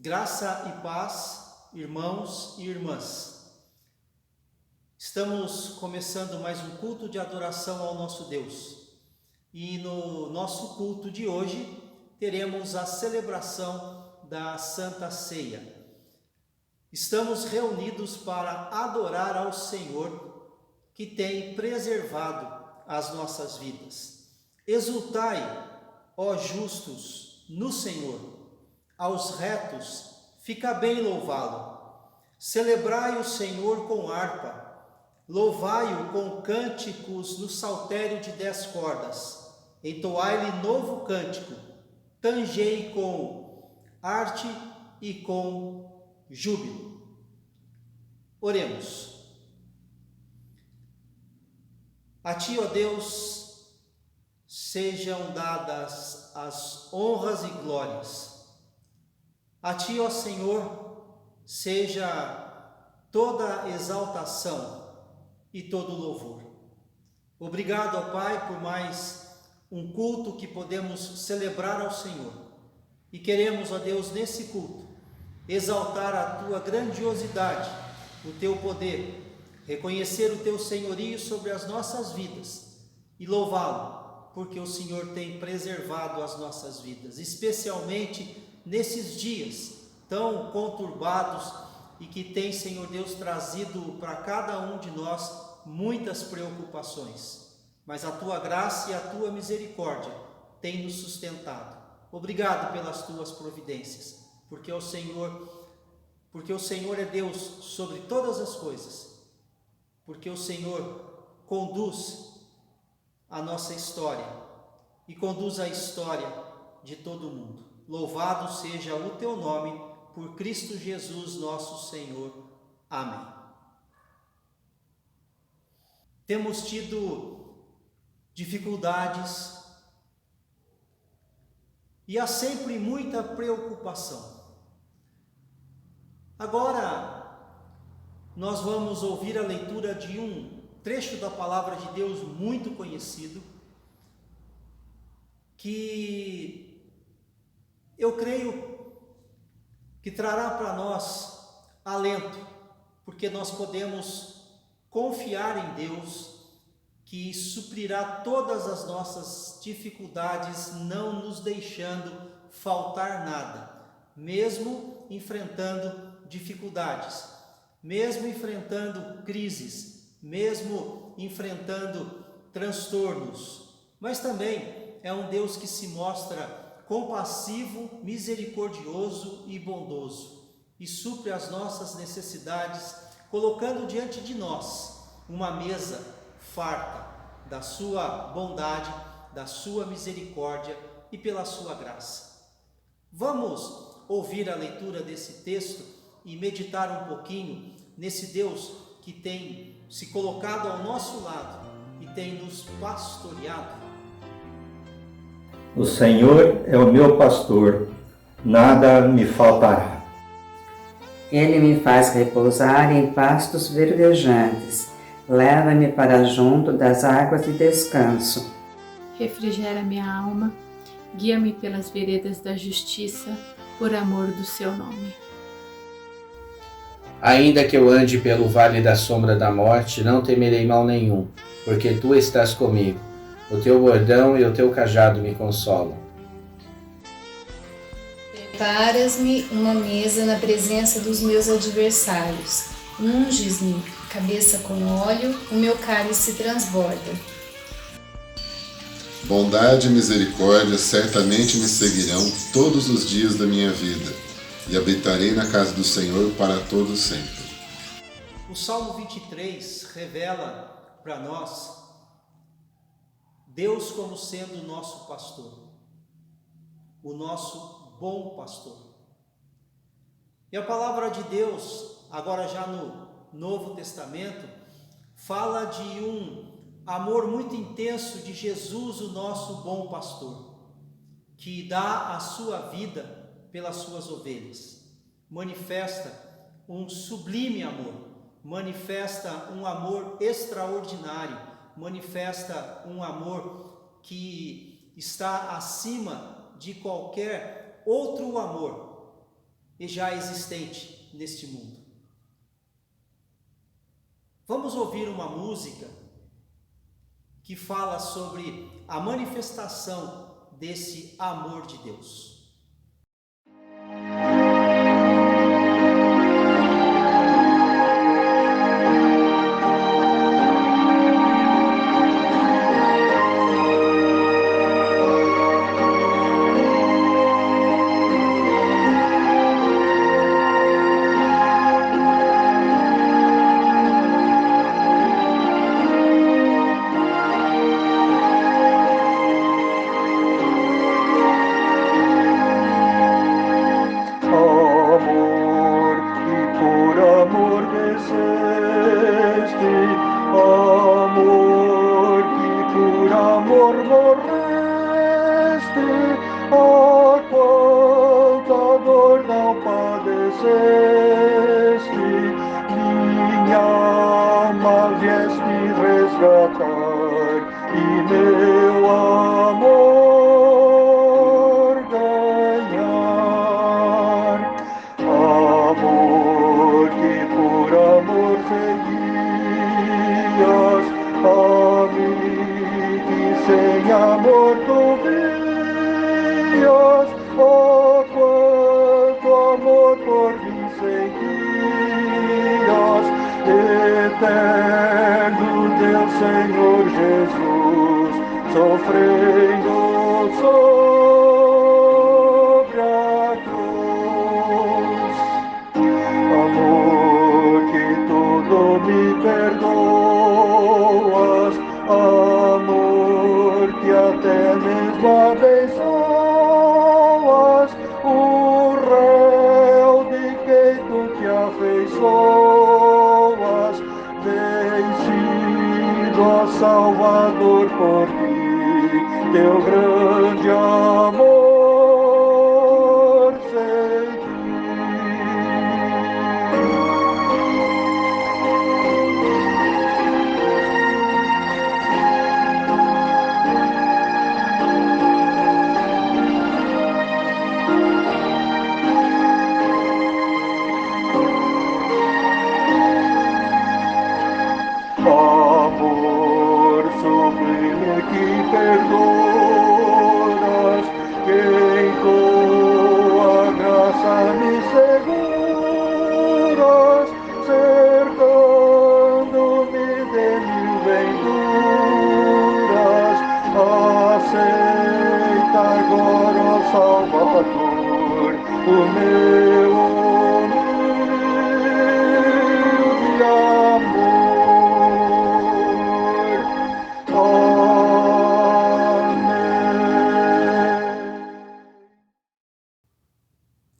Graça e paz, irmãos e irmãs. Estamos começando mais um culto de adoração ao nosso Deus. E no nosso culto de hoje teremos a celebração da Santa Ceia. Estamos reunidos para adorar ao Senhor que tem preservado as nossas vidas. Exultai, ó justos, no Senhor. Aos retos fica bem louvá-lo. Celebrai o Senhor com harpa, louvai-o com cânticos no saltério de 10 cordas, entoai-lhe novo cântico, tangei com arte e com júbilo. Oremos. A Ti, ó Deus, sejam dadas as honras e glórias. A Ti, ó Senhor, seja toda exaltação e todo louvor. Obrigado, ó Pai, por mais um culto que podemos celebrar ao Senhor. E queremos, ó Deus, nesse culto, exaltar a Tua grandiosidade, o Teu poder, reconhecer o Teu senhorio sobre as nossas vidas e louvá-lo, porque o Senhor tem preservado as nossas vidas, especialmente nesses dias tão conturbados e que tem, Senhor Deus, trazido para cada um de nós muitas preocupações. Mas a Tua graça e a Tua misericórdia têm nos sustentado. Obrigado pelas Tuas providências, porque o Senhor é Deus sobre todas as coisas, porque o Senhor conduz a nossa história e conduz a história de todo mundo. Louvado seja o Teu nome, por Cristo Jesus, nosso Senhor. Amém. Temos tido dificuldades e há sempre muita preocupação. Agora, nós vamos ouvir a leitura de um trecho da Palavra de Deus muito conhecido, que eu creio que trará para nós alento, porque nós podemos confiar em Deus, que suprirá todas as nossas dificuldades, não nos deixando faltar nada, mesmo enfrentando dificuldades, mesmo enfrentando crises, mesmo enfrentando transtornos, mas também é um Deus que se mostra compassivo, misericordioso e bondoso, e supre as nossas necessidades, colocando diante de nós uma mesa farta da sua bondade, da sua misericórdia e pela sua graça. Vamos ouvir a leitura desse texto e meditar um pouquinho nesse Deus que tem se colocado ao nosso lado e tem nos pastoreado. O Senhor é o meu pastor, nada me faltará. Ele me faz repousar em pastos verdejantes, leva-me para junto das águas de descanso. Refrigera minha alma, guia-me pelas veredas da justiça, por amor do Seu nome. Ainda que eu ande pelo vale da sombra da morte, não temerei mal nenhum, porque Tu estás comigo. O Teu bordão e o Teu cajado me consolam. Preparas-me uma mesa na presença dos meus adversários. Unges-me cabeça com óleo, o meu cálice transborda. Bondade e misericórdia certamente me seguirão todos os dias da minha vida, e habitarei na casa do Senhor para todo sempre. O Salmo 23 revela para nós Deus como sendo o nosso pastor, o nosso bom pastor. E a palavra de Deus, agora já no Novo Testamento, fala de um amor muito intenso de Jesus, o nosso bom pastor, que dá a sua vida pelas suas ovelhas, manifesta um sublime amor, manifesta um amor extraordinário, manifesta um amor que está acima de qualquer outro amor e já existente neste mundo. Vamos ouvir uma música que fala sobre a manifestação desse amor de Deus. Senhor Jesus, sofrendo sobre a cruz. Amor que tudo me perdoas, amor que até mesmo abençoas, o réu de quem tu te afeiçoas, ó Salvador, por ti, teu grande amor senti. Perdoas, que em tua graça me seguras, cercando-me de mil venturas. Aceita agora, ó Salvador, o meu humilde amor.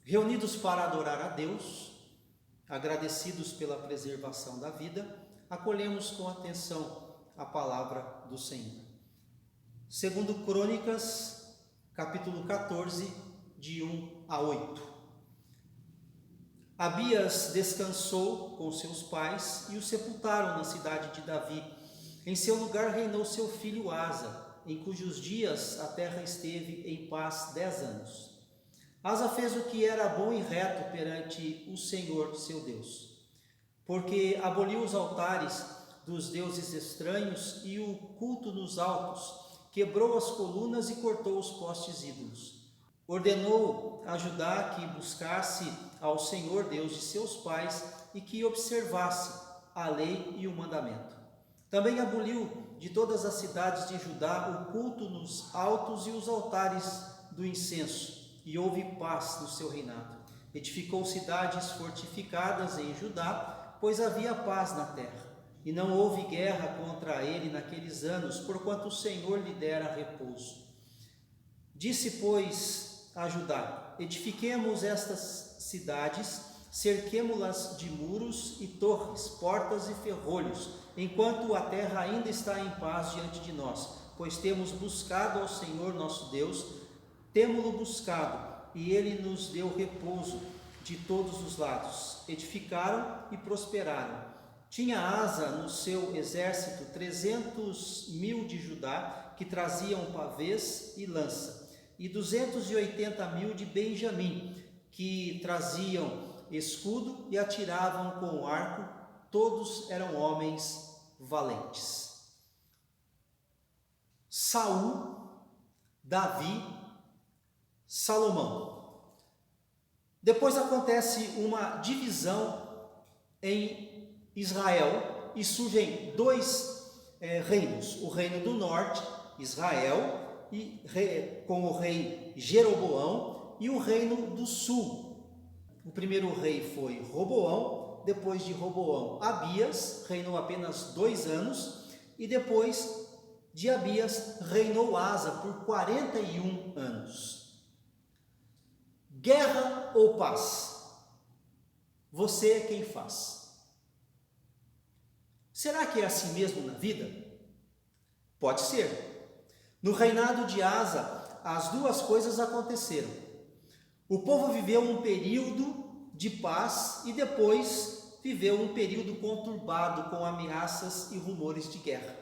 Reunidos para adorar a Deus, agradecidos pela preservação da vida, acolhemos com atenção a palavra do Senhor. Segundo Crônicas, capítulo 14, de 1 a 8. Abias descansou com seus pais e o sepultaram na cidade de Davi. Em seu lugar reinou seu filho Asa, em cujos dias a terra esteve em paz 10 anos. Asa fez o que era bom e reto perante o Senhor, seu Deus, porque aboliu os altares dos deuses estranhos e o culto nos altos, quebrou as colunas e cortou os postes ídolos. Ordenou a Judá que buscasse ao Senhor Deus de seus pais e que observasse a lei e o mandamento. Também aboliu de todas as cidades de Judá o culto nos altos e os altares do incenso, e houve paz no seu reinado. Edificou cidades fortificadas em Judá, pois havia paz na terra, e não houve guerra contra ele naqueles anos, porquanto o Senhor lhe dera repouso. Disse, pois, a Judá: edifiquemos estas cidades, cerquemo-las de muros e torres, portas e ferrolhos, enquanto a terra ainda está em paz diante de nós, pois temos buscado ao Senhor nosso Deus, temo-lo buscado, e ele nos deu repouso de todos os lados. Edificaram e prosperaram. Tinha Asa no seu exército 300.000 de Judá, que traziam pavês e lança, e 280.000 de Benjamim, que traziam escudo e atiravam com o arco. Todos eram homens valentes. Saul, Davi, Salomão. Depois acontece uma divisão em Israel e surgem dois reinos. O reino do norte, Israel, com o rei Jeroboão, e o reino do sul. O primeiro rei foi Roboão, depois de Roboão, Abias, reinou apenas 2 anos, e depois de Abias reinou Asa por 41 anos. Guerra ou paz? Você é quem faz. Será que é assim mesmo na vida? Pode ser. No reinado de Asa, as duas coisas aconteceram. O povo viveu um período de paz e depois viveu um período conturbado com ameaças e rumores de guerra.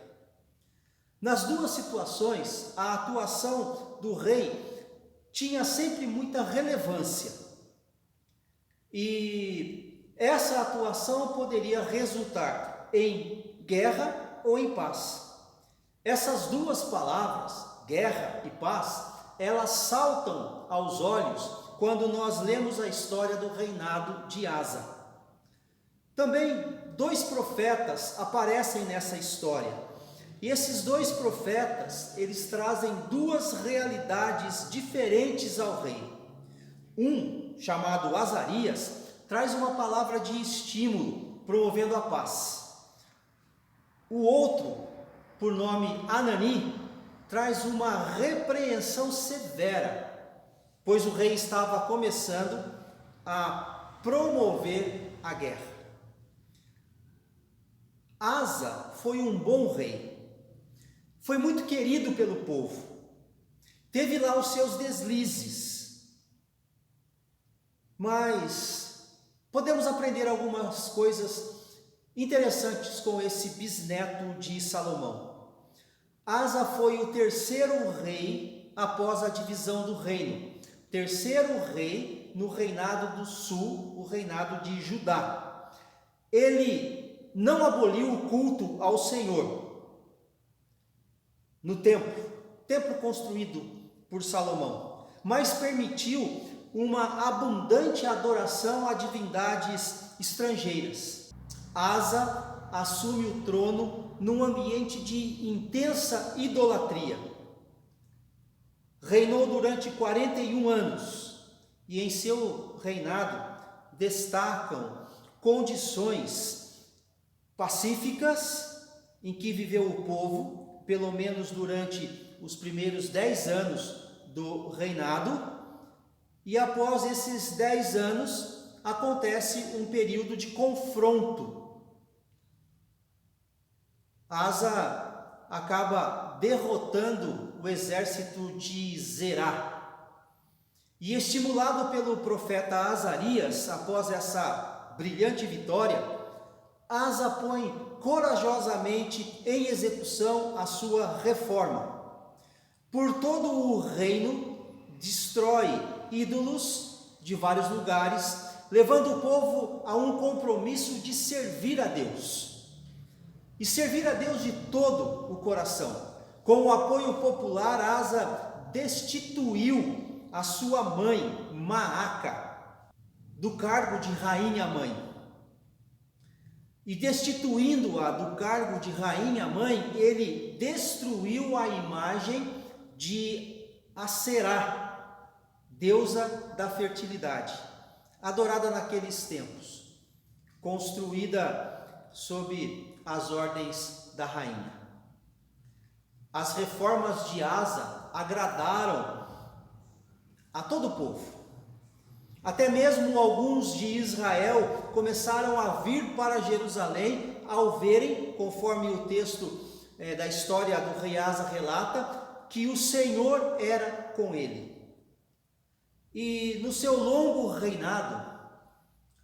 Nas duas situações, a atuação do rei tinha sempre muita relevância. E essa atuação poderia resultar em guerra ou em paz. Essas duas palavras, guerra e paz, elas saltam aos olhos quando nós lemos a história do reinado de Asa. Também 2 profetas aparecem nessa história. E esses 2 profetas, eles trazem 2 realidades diferentes ao rei. Um, chamado Azarias, traz uma palavra de estímulo, promovendo a paz. O outro, por nome Anani, traz uma repreensão severa, pois o rei estava começando a promover a guerra. Asa foi um bom rei, foi muito querido pelo povo, teve lá os seus deslizes, mas podemos aprender algumas coisas interessantes com esse bisneto de Salomão. Asa foi o 3º rei após a divisão do reino, 3º rei no reinado do sul, o reinado de Judá. Ele não aboliu o culto ao Senhor no templo construído por Salomão, mas permitiu uma abundante adoração a divindades estrangeiras. Asa assume o trono num ambiente de intensa idolatria. Reinou durante 41 anos e em seu reinado destacam condições pacíficas em que viveu o povo, pelo menos durante os primeiros 10 anos do reinado, e após esses 10 anos acontece um período de confronto. Asa acaba derrotando o exército de Zerá. E estimulado pelo profeta Azarias, após essa brilhante vitória, Asa põe corajosamente em execução a sua reforma. Por todo o reino, destrói ídolos de vários lugares, levando o povo a um compromisso de servir a Deus. E servir a Deus de todo o coração. Com o apoio popular, Asa destituiu a sua mãe, Maaca, do cargo de rainha-mãe. E destituindo-a do cargo de rainha-mãe, ele destruiu a imagem de Aserá, deusa da fertilidade, adorada naqueles tempos, construída sob as ordens da rainha. As reformas de Asa agradaram a todo o povo. Até mesmo alguns de Israel começaram a vir para Jerusalém ao verem, conforme o texto da história do rei Asa relata, que o Senhor era com ele. E no seu longo reinado,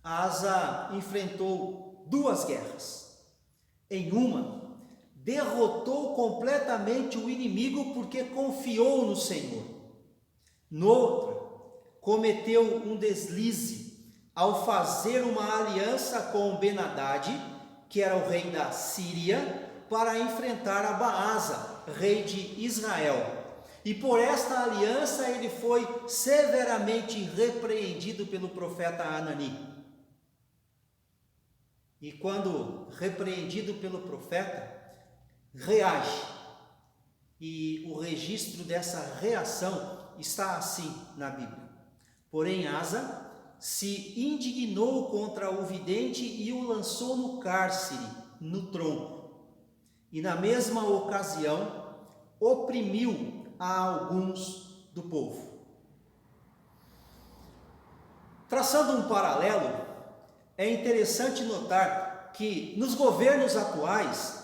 Asa enfrentou 2 guerras. Em uma, derrotou completamente o inimigo porque confiou no Senhor. Noutra, cometeu um deslize ao fazer uma aliança com Ben-Hadad, que era o rei da Síria, para enfrentar Abaasa, rei de Israel. E por esta aliança ele foi severamente repreendido pelo profeta Anani. E quando repreendido pelo profeta, reage. E o registro dessa reação está assim na Bíblia. Porém, Asa se indignou contra o vidente e o lançou no cárcere, no tronco. E na mesma ocasião, oprimiu a alguns do povo. Traçando um paralelo, é interessante notar que nos governos atuais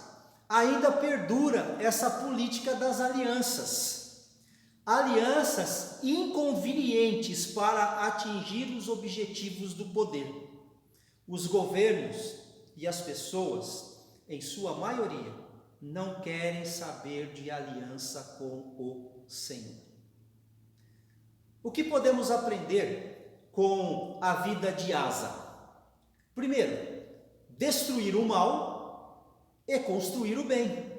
ainda perdura essa política das alianças. Alianças inconvenientes para atingir os objetivos do poder. Os governos e as pessoas, em sua maioria, não querem saber de aliança com o Senhor. O que podemos aprender com a vida de Asa? Primeiro, destruir o mal e construir o bem.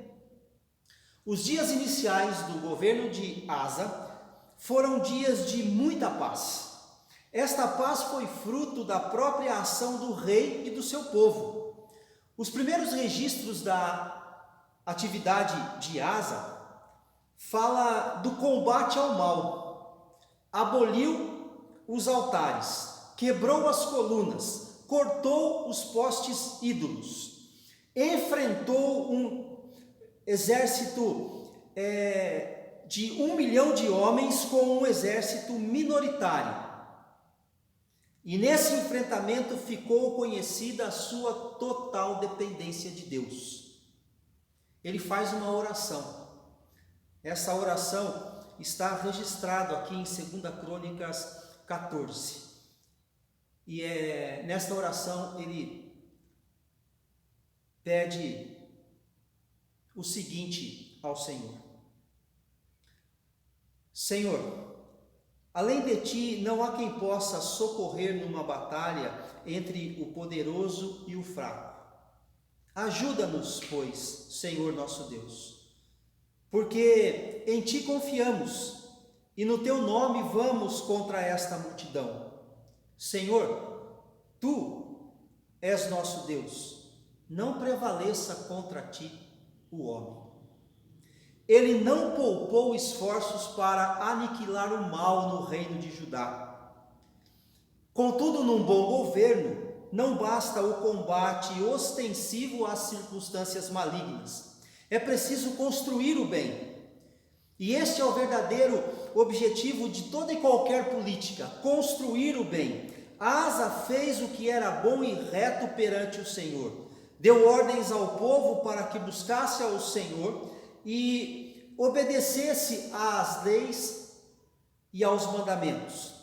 Os dias iniciais do governo de Asa foram dias de muita paz. Esta paz foi fruto da própria ação do rei e do seu povo. Os primeiros registros da atividade de Asa fala do combate ao mal. Aboliu os altares, quebrou as colunas, cortou os postes ídolos, enfrentou um exército de 1 milhão de homens com um exército minoritário. E nesse enfrentamento ficou conhecida a sua total dependência de Deus. Ele faz uma oração. Essa oração está registrada aqui em 2 Crônicas 14. E nesta oração ele pede o seguinte ao Senhor: Senhor, além de ti não há quem possa socorrer numa batalha entre o poderoso e o fraco. Ajuda-nos, pois, Senhor nosso Deus, porque em ti confiamos e no teu nome vamos contra esta multidão. Senhor, tu és nosso Deus, não prevaleça contra ti o homem. Ele não poupou esforços para aniquilar o mal no reino de Judá. Contudo, num bom governo, não basta o combate ostensivo às circunstâncias malignas. É preciso construir o bem. E este é o verdadeiro objetivo de toda e qualquer política: construir o bem. Asa fez o que era bom e reto perante o Senhor. Deu ordens ao povo para que buscasse ao Senhor e obedecesse às leis e aos mandamentos.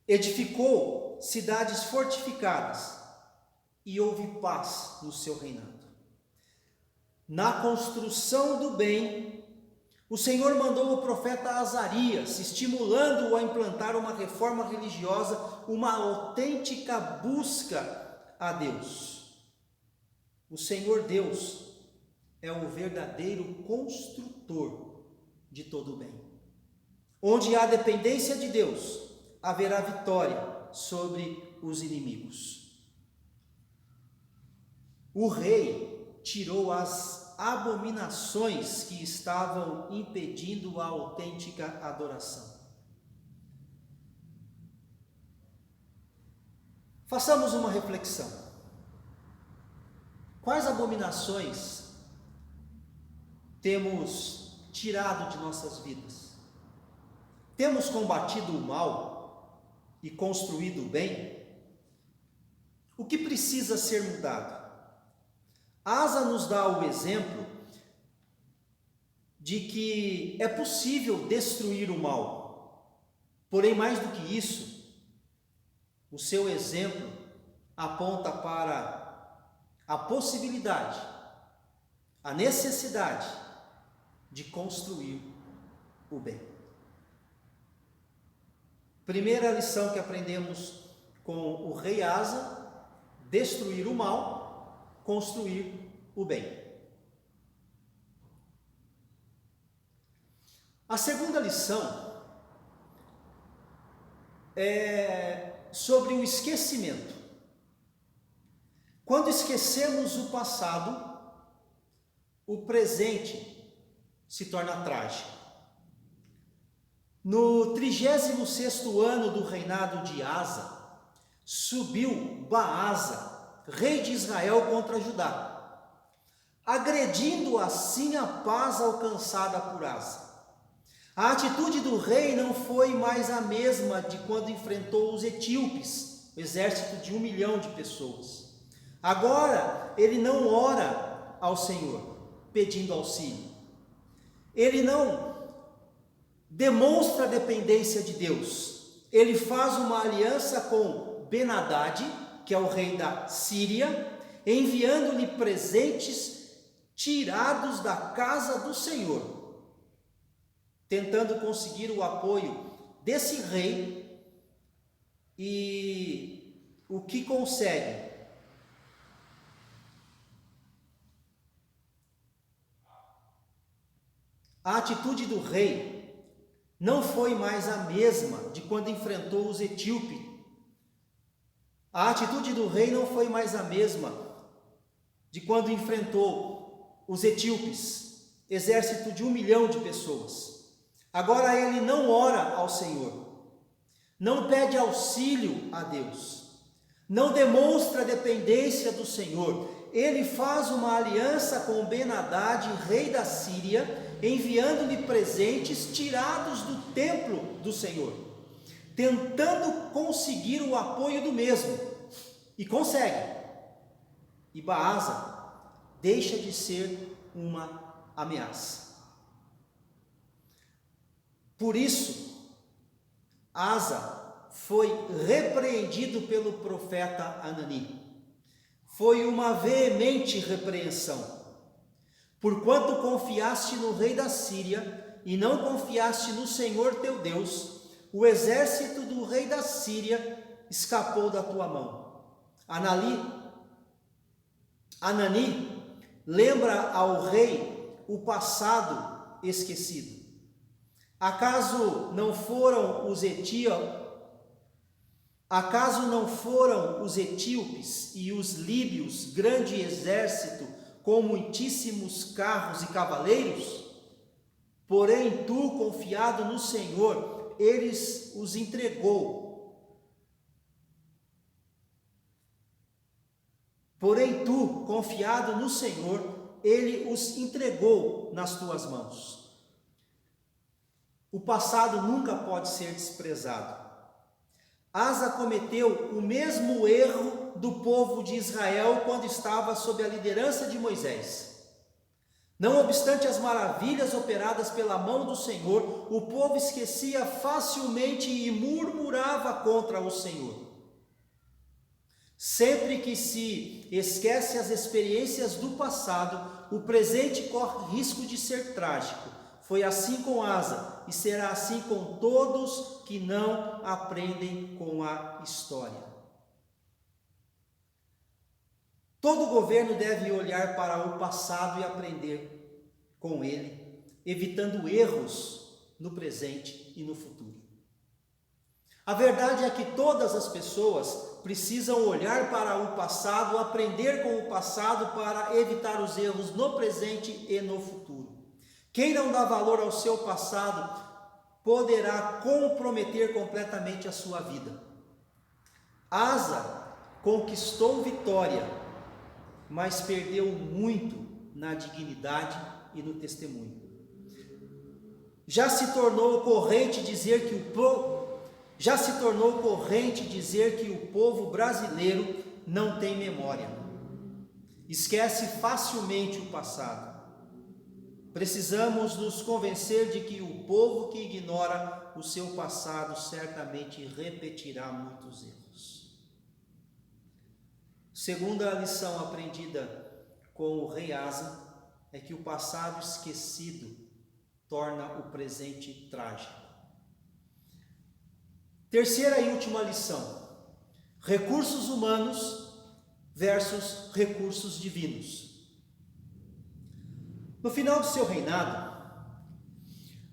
Edificou cidades fortificadas e houve paz no seu reinado. Na construção do bem, o Senhor mandou o profeta Azarias, estimulando-o a implantar uma reforma religiosa, uma autêntica busca a Deus. O Senhor Deus é o verdadeiro construtor de todo o bem. Onde há dependência de Deus, haverá vitória sobre os inimigos. O rei tirou as abominações que estavam impedindo a autêntica adoração. Façamos uma reflexão. Quais abominações temos tirado de nossas vidas? Temos combatido o mal e construído o bem? O que precisa ser mudado? Asa nos dá o exemplo de que é possível destruir o mal. Porém, mais do que isso, o seu exemplo aponta para a possibilidade, a necessidade de construir o bem. Primeira lição que aprendemos com o rei Asa: destruir o mal, construir o bem. A segunda lição é sobre o esquecimento. Quando esquecemos o passado, o presente se torna trágico. No 36º ano do reinado de Asa, subiu Baasa, rei de Israel, contra Judá, agredindo assim a paz alcançada por Asa. A atitude do rei não foi mais a mesma de quando enfrentou os etíopes, um exército de 1 milhão de pessoas. Agora ele não ora ao Senhor pedindo auxílio. Ele não demonstra dependência de Deus. Ele faz uma aliança com Ben-Hadad, que é o rei da Síria, enviando-lhe presentes tirados da casa do Senhor, tentando conseguir o apoio desse rei. E o que consegue? A atitude do rei não foi mais a mesma de quando enfrentou os etíopes. A atitude do rei não foi mais a mesma de quando enfrentou os etíopes, exército de 1 milhão de pessoas. Agora ele não ora ao Senhor, não pede auxílio a Deus, não demonstra dependência do Senhor. Ele faz uma aliança com Ben-Hadad, rei da Síria, enviando-lhe presentes tirados do templo do Senhor, tentando conseguir o apoio do mesmo, e consegue. E Baasa deixa de ser uma ameaça. Por isso, Asa foi repreendido pelo profeta Anani. Foi uma veemente repreensão. Porquanto confiaste no rei da Síria e não confiaste no Senhor teu Deus, o exército do rei da Síria escapou da tua mão. Anani lembra ao rei o passado esquecido. Acaso não foram os etíopes e os líbios grande exército com muitíssimos carros e cavaleiros? Porém tu, confiado no Senhor, eles os entregou. Porém tu, confiado no Senhor, ele os entregou nas tuas mãos. O passado nunca pode ser desprezado. Asa cometeu o mesmo erro do povo de Israel quando estava sob a liderança de Moisés. Não obstante as maravilhas operadas pela mão do Senhor, o povo esquecia facilmente e murmurava contra o Senhor. Sempre que se esquece as experiências do passado, o presente corre risco de ser trágico. Foi assim com Asa e será assim com todos que não aprendem com a história. Todo governo deve olhar para o passado e aprender com ele, evitando erros no presente e no futuro. A verdade é que todas as pessoas precisam olhar para o passado, aprender com o passado para evitar os erros no presente e no futuro. Quem não dá valor ao seu passado poderá comprometer completamente a sua vida. Asa conquistou vitória, mas perdeu muito na dignidade e no testemunho. Já se tornou corrente dizer que o povo brasileiro não tem memória. Esquece facilmente o passado. Precisamos nos convencer de que o povo que ignora o seu passado certamente repetirá muitos erros. Segunda lição aprendida com o rei Asa é que o passado esquecido torna o presente trágico. Terceira e última lição: recursos humanos versus recursos divinos. No final de seu reinado,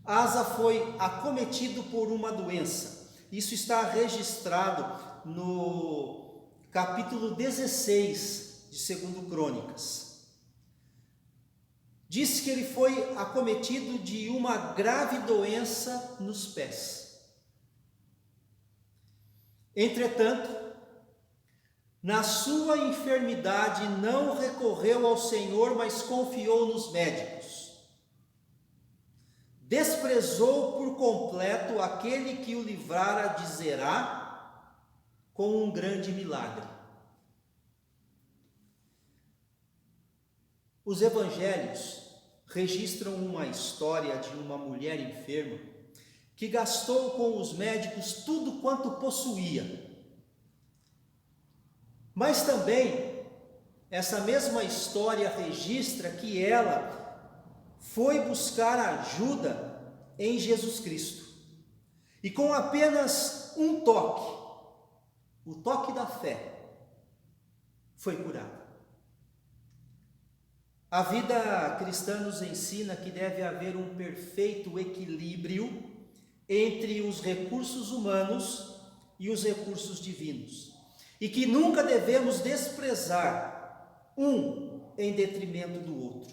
Asa foi acometido por uma doença. Isso está registrado no capítulo 16 de 2 Crônicas. Diz que ele foi acometido de uma grave doença nos pés. Entretanto, na sua enfermidade não recorreu ao Senhor, mas confiou nos médicos. Desprezou por completo aquele que o livrara de Zerá com um grande milagre. Os evangelhos registram uma história de uma mulher enferma que gastou com os médicos tudo quanto possuía. Mas também essa mesma história registra que ela foi buscar ajuda em Jesus Cristo. E com apenas um toque, o toque da fé, foi curada. A vida cristã nos ensina que deve haver um perfeito equilíbrio entre os recursos humanos e os recursos divinos. E que nunca devemos desprezar um em detrimento do outro.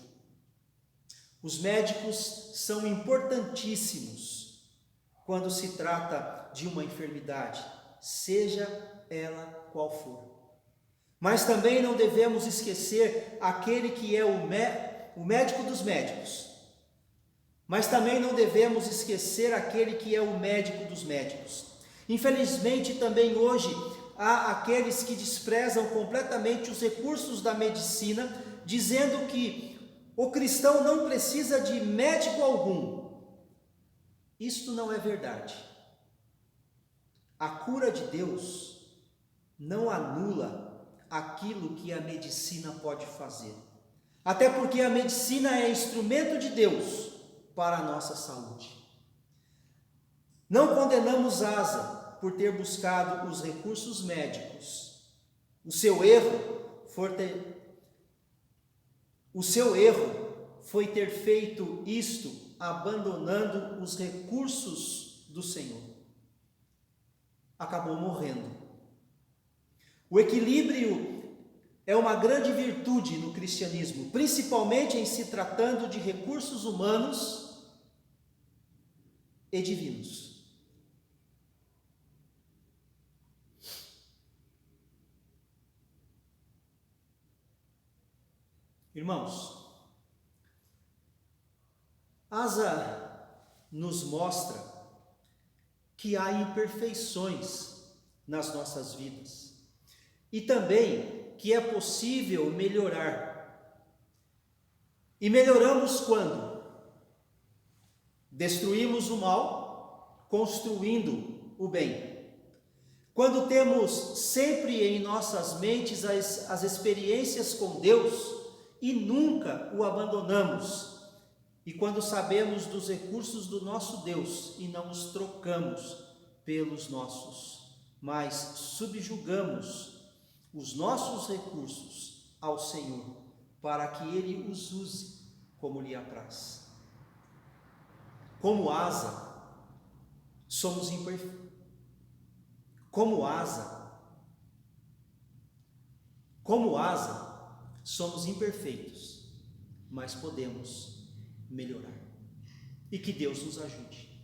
Os médicos são importantíssimos quando se trata de uma enfermidade, seja ela qual for. Mas também não devemos esquecer aquele que é o médico dos médicos. Mas também não devemos esquecer aquele que é o médico dos médicos. Infelizmente, também hoje há aqueles que desprezam completamente os recursos da medicina, dizendo que o cristão não precisa de médico algum. Isto não é verdade. A cura de Deus não anula aquilo que a medicina pode fazer. Até porque a medicina é instrumento de Deus para a nossa saúde. Não condenamos Asa por ter buscado os recursos médicos. O seu erro foi ter feito isto abandonando os recursos do Senhor. Acabou morrendo. O equilíbrio é uma grande virtude no cristianismo, principalmente em se tratando de recursos humanos e divinos. Irmãos, Asa nos mostra que há imperfeições nas nossas vidas e também que é possível melhorar. E melhoramos quando? Destruímos o mal, construindo o bem. Quando temos sempre em nossas mentes as experiências com Deus e nunca o abandonamos. E quando sabemos dos recursos do nosso Deus e não os trocamos pelos nossos, mas subjugamos os nossos recursos ao Senhor, para que Ele os use como lhe apraz. Como Asa, somos imperfeitos. Como Asa, somos imperfeitos, mas podemos melhorar. E que Deus nos ajude.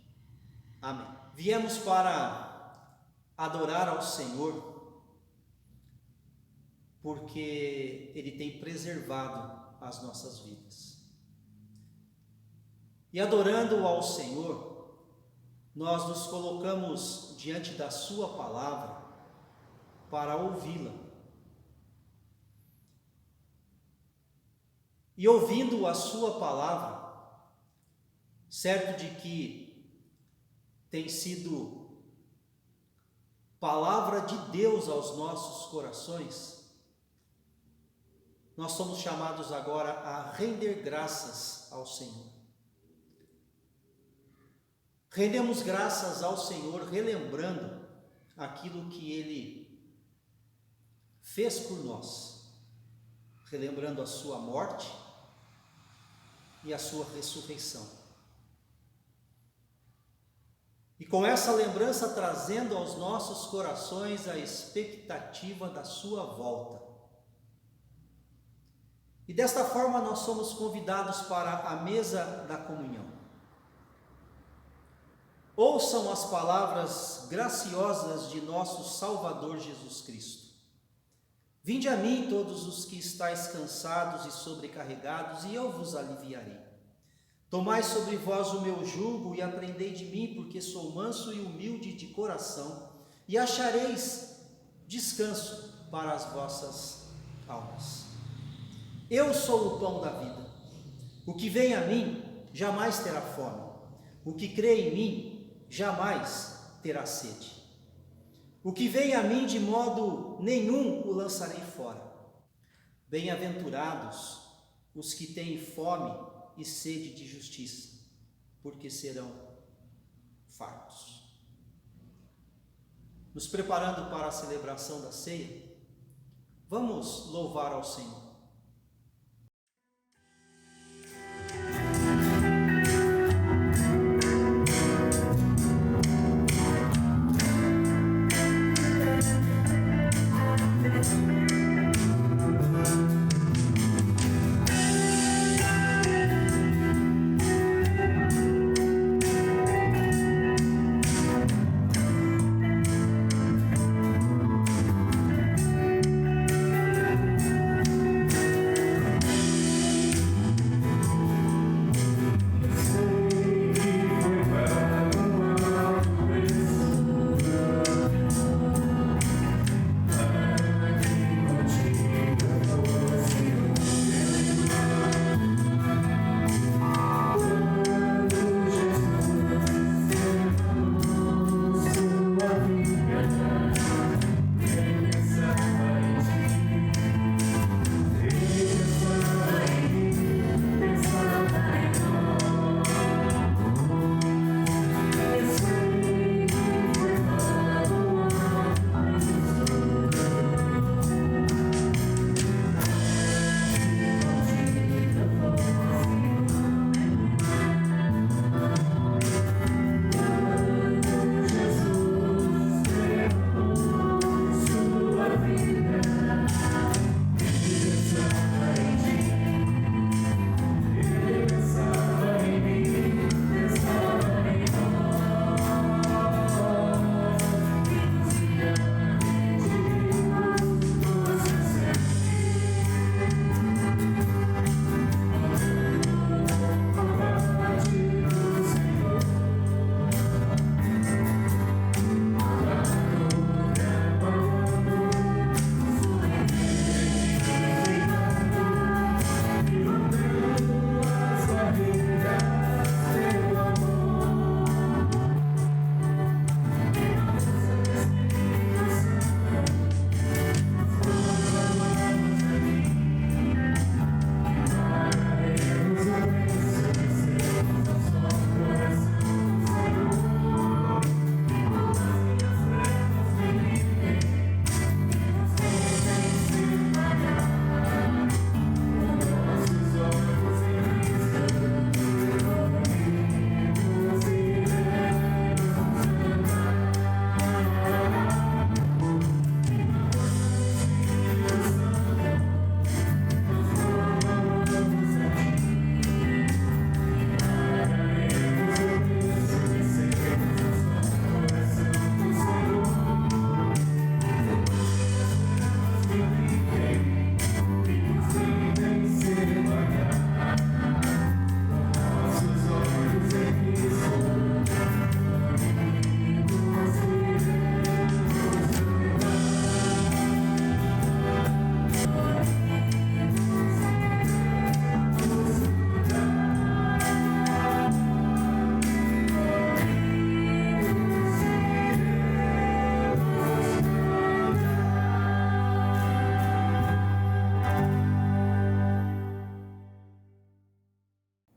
Amém. Viemos para adorar ao Senhor, porque Ele tem preservado as nossas vidas. E adorando ao Senhor, nós nos colocamos diante da Sua palavra para ouvi-la. E ouvindo a Sua palavra, certo de que tem sido palavra de Deus aos nossos corações, nós somos chamados agora a render graças ao Senhor. Rendemos graças ao Senhor relembrando aquilo que Ele fez por nós, relembrando a sua morte e a sua ressurreição. E com essa lembrança trazendo aos nossos corações a expectativa da sua volta. E desta forma nós somos convidados para a mesa da comunhão. Ouçam as palavras graciosas de nosso Salvador Jesus Cristo. Vinde a mim todos os que estáis cansados e sobrecarregados, e eu vos aliviarei. Tomai sobre vós o meu jugo e aprendei de mim, porque sou manso e humilde de coração, e achareis descanso para as vossas almas. Eu sou o pão da vida. O que vem a mim jamais terá fome. O que crê em mim jamais terá sede. O que vem a mim de modo nenhum o lançarei fora. Bem-aventurados os que têm fome e sede de justiça, porque serão fartos. Nos preparando para a celebração da ceia, vamos louvar ao Senhor.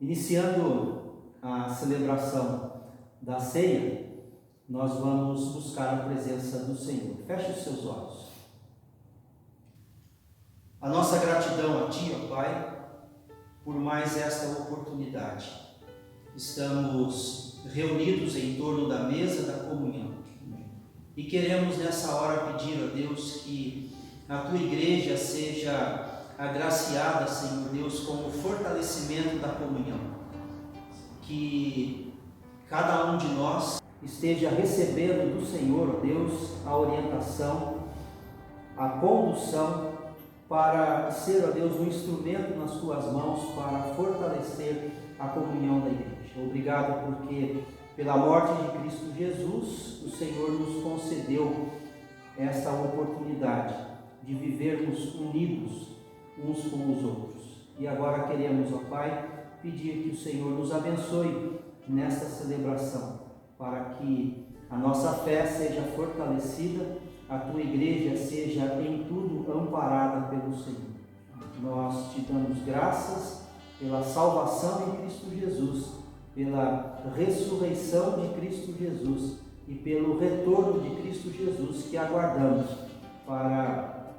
Iniciando a celebração da ceia, nós vamos buscar a presença do Senhor. Feche os seus olhos. A nossa gratidão a Ti, ó Pai, por mais esta oportunidade. Estamos reunidos em torno da mesa da comunhão e queremos nessa hora pedir a Deus que a Tua igreja seja agraciada, Senhor Deus, com o fortalecimento da comunhão. Que cada um de nós esteja recebendo do Senhor, ó Deus, a orientação, a condução para ser, ó Deus, um instrumento nas Tuas mãos para fortalecer a comunhão da igreja. Obrigado porque pela morte de Cristo Jesus, o Senhor nos concedeu esta oportunidade de vivermos unidos uns com os outros. E agora queremos, ó Pai, pedir que o Senhor nos abençoe nesta celebração, para que a nossa fé seja fortalecida, a Tua igreja seja em tudo amparada pelo Senhor. Nós Te damos graças pela salvação em Cristo Jesus, pela ressurreição de Cristo Jesus e pelo retorno de Cristo Jesus que aguardamos para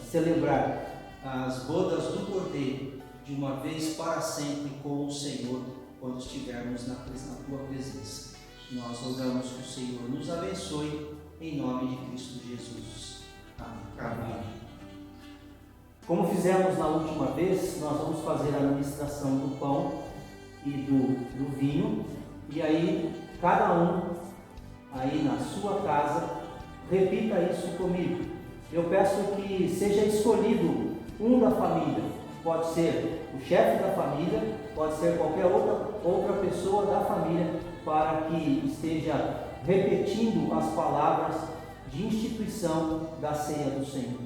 celebrar as bodas do Cordeiro de uma vez para sempre com o Senhor quando estivermos na Tua presença. Nós rogamos que o Senhor nos abençoe em nome de Cristo Jesus. Amém. Como fizemos na última vez, nós vamos fazer a administração do pão e do vinho, e aí cada um aí na sua casa repita isso comigo. Eu peço que seja escolhido um da família, pode ser o chefe da família, pode ser qualquer outra pessoa da família, para que esteja repetindo as palavras de instituição da ceia do Senhor.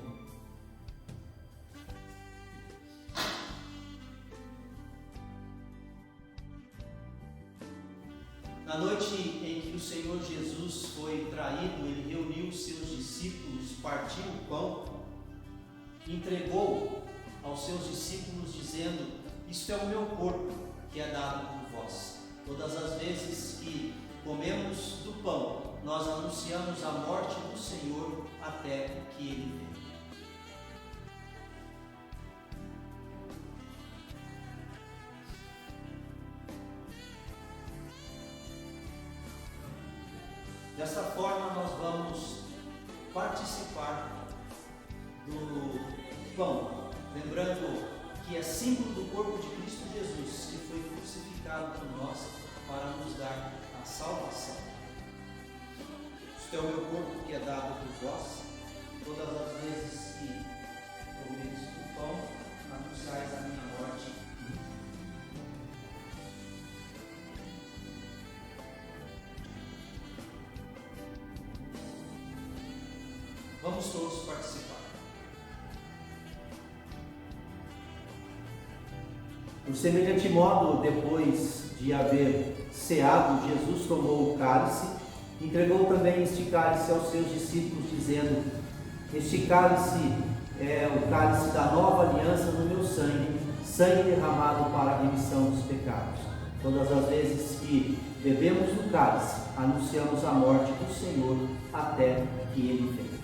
Na noite em que o Senhor Jesus foi traído, Ele reuniu os seus discípulos, partiu o pão, entregou aos seus discípulos dizendo: isto é o meu corpo que é dado por vós. Todas as vezes que comemos do pão, nós anunciamos a morte do Senhor até que Ele venha. Dessa forma, nós vamos participar do pão, lembrando que é símbolo do corpo de Cristo Jesus, que foi crucificado por nós para nos dar a salvação. Este é o meu corpo que é dado por vós. Todas as vezes que comeis o pão, anunciais a minha morte. Vamos todos participar. Por semelhante modo, depois de haver ceado, Jesus tomou o cálice, entregou também este cálice aos seus discípulos, dizendo: este cálice é o cálice da nova aliança no meu sangue, sangue derramado para a remissão dos pecados. Todas as vezes que bebemos do cálice, anunciamos a morte do Senhor até que Ele venha.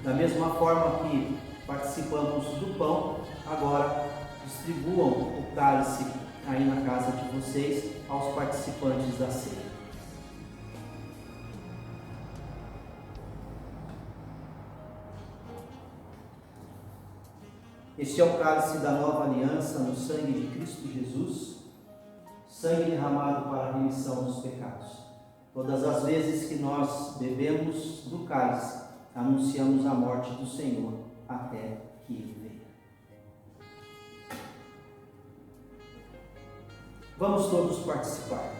Da mesma forma que participamos do pão, agora distribuam o cálice aí na casa de vocês aos participantes da ceia. Este é o cálice da nova aliança no sangue de Cristo Jesus, sangue derramado para a remissão dos pecados. Todas as vezes que nós bebemos do cálice, anunciamos a morte do Senhor até que Ele venha. Vamos todos participar.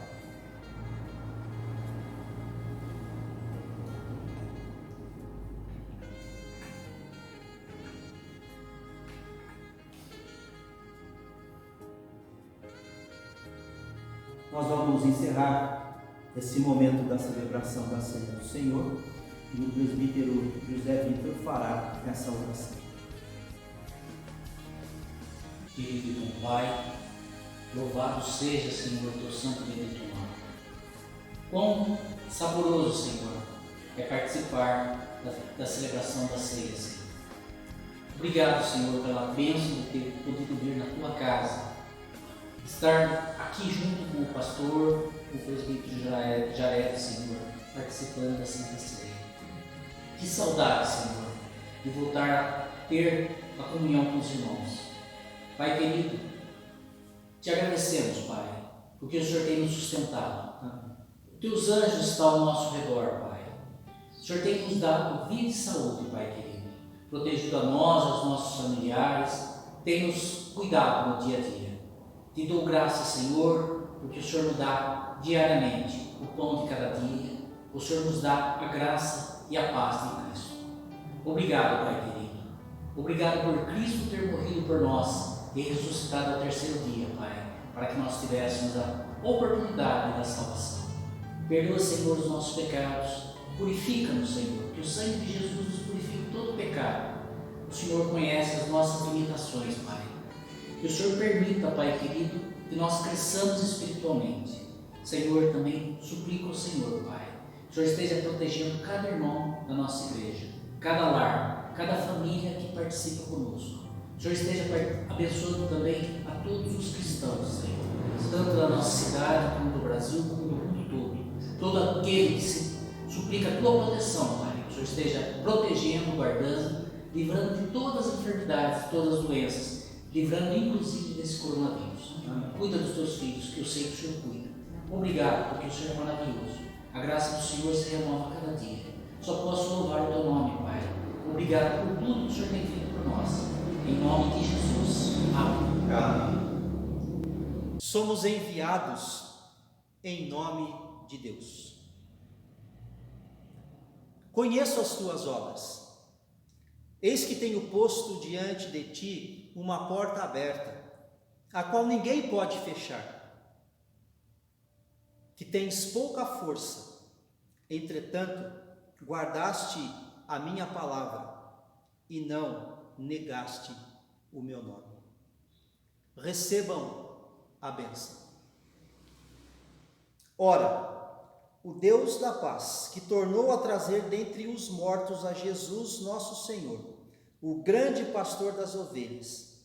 Nós vamos encerrar esse momento da celebração da Ceia do Senhor e o presbítero José Vitor fará essa oração. Querido e bom Pai, louvado seja, Senhor, teu santo e bendito nome. Quão saboroso, Senhor, é participar da celebração da ceia, Senhor. Obrigado, Senhor, pela bênção de ter podido vir na tua casa, estar aqui junto com o pastor, o presbítero Jared, Senhor, participando da Santa Ceia. Que saudade, Senhor, de voltar a ter a comunhão com os irmãos. Pai querido, te agradecemos, Pai, porque o Senhor tem nos sustentado. Teus anjos estão ao nosso redor, Pai. O Senhor tem nos dado vida e saúde, Pai querido. Protegido a nós, aos nossos familiares, tem nos cuidado no dia a dia. Te dou graças, Senhor, porque o Senhor nos dá diariamente o pão de cada dia. O Senhor nos dá a graça e a paz de Cristo. Obrigado, Pai querido. Obrigado por Cristo ter morrido por nós e ressuscitado ao terceiro dia, Pai, para que nós tivéssemos a oportunidade da salvação. Perdoa, Senhor, os nossos pecados. Purifica-nos, Senhor, que o sangue de Jesus nos purifique de todo pecado. O Senhor conhece as nossas limitações, Pai. Que o Senhor permita, Pai querido, que nós cresçamos espiritualmente. Senhor, também suplico ao Senhor, Pai, que o Senhor esteja protegendo cada irmão da nossa igreja, cada lar, cada família que participa conosco. O Senhor esteja abençoando também a todos os cristãos, Senhor, tanto da nossa cidade, como do Brasil, como do mundo todo. Todo aquele que se suplica a tua proteção, Pai, que o Senhor esteja protegendo, guardando, livrando de todas as enfermidades, de todas as doenças, livrando inclusive desse coronavírus. Cuida dos teus filhos, que eu sei que o Senhor cuida. Obrigado, porque o Senhor é maravilhoso. A graça do Senhor se renova cada dia. Só posso louvar o teu nome, Pai. Obrigado por tudo que o Senhor tem feito por nós. Em nome de Jesus. Amém. Somos enviados em nome de Deus. Conheço as tuas obras. Eis que tenho posto diante de ti uma porta aberta, a qual ninguém pode fechar. Que tens pouca força, entretanto, guardaste a minha palavra e não negaste o meu nome. Recebam a bênção. Ora, o Deus da paz, que tornou a trazer dentre os mortos a Jesus nosso Senhor, o grande pastor das ovelhas,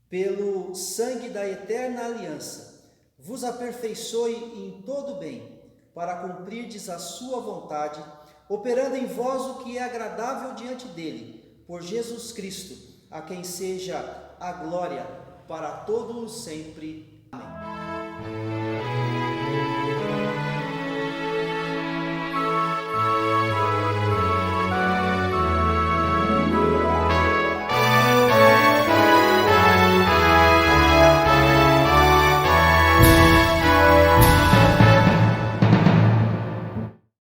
pelo sangue da eterna aliança, vos aperfeiçoe em todo bem, para cumprirdes a sua vontade, operando em vós o que é agradável diante dele, por Jesus Cristo, a quem seja a glória para todos sempre. Amém.